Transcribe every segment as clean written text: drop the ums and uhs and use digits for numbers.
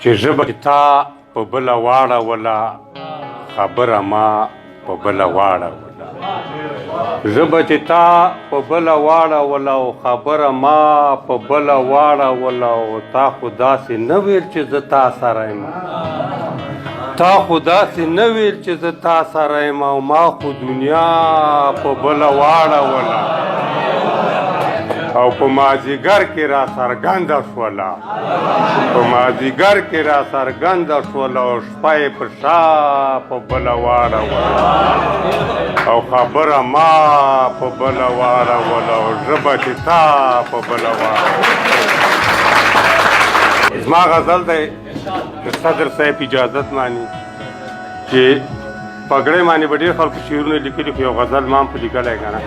چې ژبه تا په بله واړوله خبره ما په بله واړوله ژبه چې تا په بله واړوله او خبره ما په بله واړوله او تا خو داسې نه ویل چې زه تا سره یم تا خو داسې نه ویل چې زه تا سره یم او ما خو دنیا په بله واړوله او په مازدیګر کې را څرګنده شوله په مازدیګر کې را څرګنده شوله او شپه یې په شا په بله واړوله او خبره ما په بله واړوله او ژبه چې تا په بله واړوله. زما غزل دی د صدر صاحب اجازت مانی چې پګړۍ باندې به ډېر خلکو شعرونه لیکلي خو یو غزل ما هم په لیکلی که نه.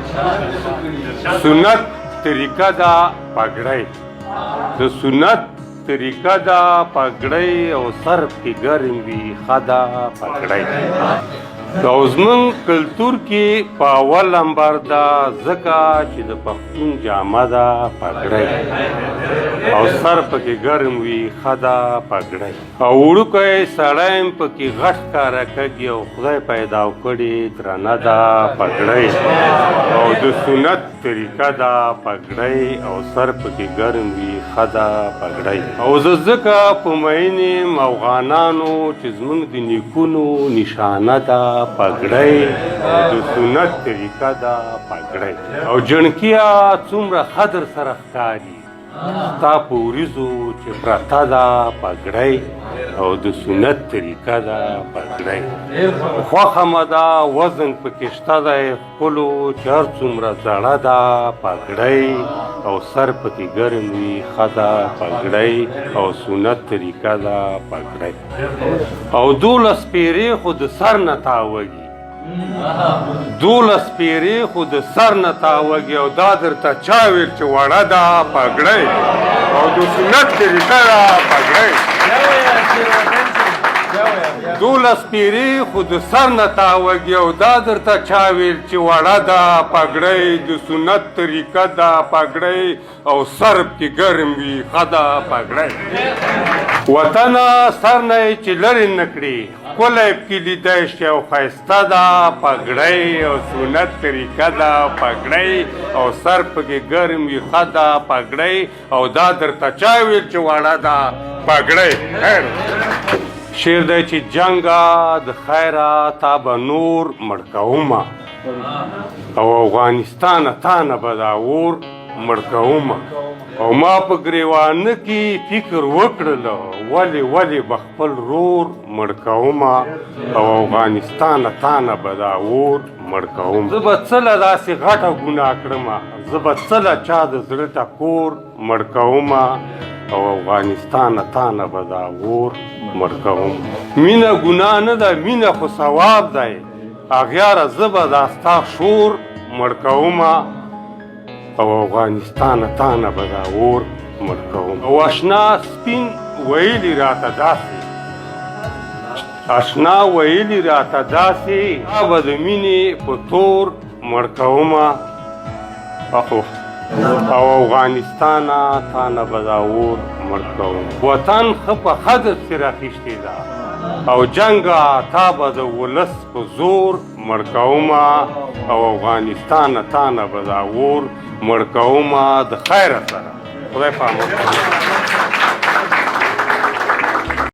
سنت طریقه دا پګړۍ د سنت طریقه دا پګړۍ او سر پې ګرم وي ښه ده پګړۍ او زمونږ کلتور کې په اول نمبر ده ځکه چې د پښتون جامه ده پګړۍ او سر پکې ګرم وي ښه ده پګړۍ او وړوکی سړی هم پکې غټ ښکاره کږي او خدای پیدا کړې درنه ده پګړۍ او د سنت طریقه ده پګړۍ او سر پکې ګرم وي ښه ده پګړۍ او زه ځکه په مینې افغانانو چې زمونږ د نیکونو نشانه ده پګړۍ او د سنت طریقه ده پګړۍ او جنکیه څومره خدر سره ښکاري ستا په وریځو چې پرته ده پګړۍ او د سنت طریقه ده پګړۍ خوښه مه ده وزن پکې شته دی ښکلو چې هر څومره زړه ده پګړۍ او سر پکې ګرم وي ښه ده پګړۍ او سنت طریقه ده پګړۍ او 12 پیرې خو د سر نه تاوږي 12 پیرې خو د سر نه تاوږي او دا درته چا ویل چې وړه ده پګړۍ او د سنت طریقه ده پګړۍ 12 پیرې خو د سر نه تاوږي او دا درته چا ویل چې وړه ده پګړۍ د سنت طریقه ده پګړۍ او سر پکې ګرم وي ښه ده پګړۍ وطنه سر نه یې چې لرې نه کړي ښکلی پکې لیدی شي او ښایسته ده پګړۍ او سنت طریقه ده پګړۍ او سر پکې ګرم وي ښه ده پګړۍ او دا درته چا ویل چې وړه ده پګړۍ. خیر شعر دی چې جنګه د خیره تا به نور مړ کومه او افغانستانه تا نه به دا اور مړ کومه او ما په ګریوانه کې فکر وکړله ولې به خپل رور مړ کومه او افغانستانه تا نه به دا اور مړ کوم. زه به څه له داسې غټه ګناه کړمه زه به څه له چا د زړه ټکور مړ کومه او افغانستانه تا نه به دا اور مړ کوم. مینه ګناه نه ده مینه خو ثواب دی اغیاره زه به دا ستا شور مړ کومه او افغانستانه تا نه به دا اور مړ کوم. او اشنا سپین ویلي راته داسې اشنا ویلي راته داسې تا به د مینې په تور مړ کومه او افغانستانه تا نه به دا اور مړ کوم. وطن ښه په خدر پسې راخیشتې ده او جنګه تا به د ولس په زور مړ کومه او افغانستانه تا نه به دا اور مړ کومه د خیره سره. خدای په امان.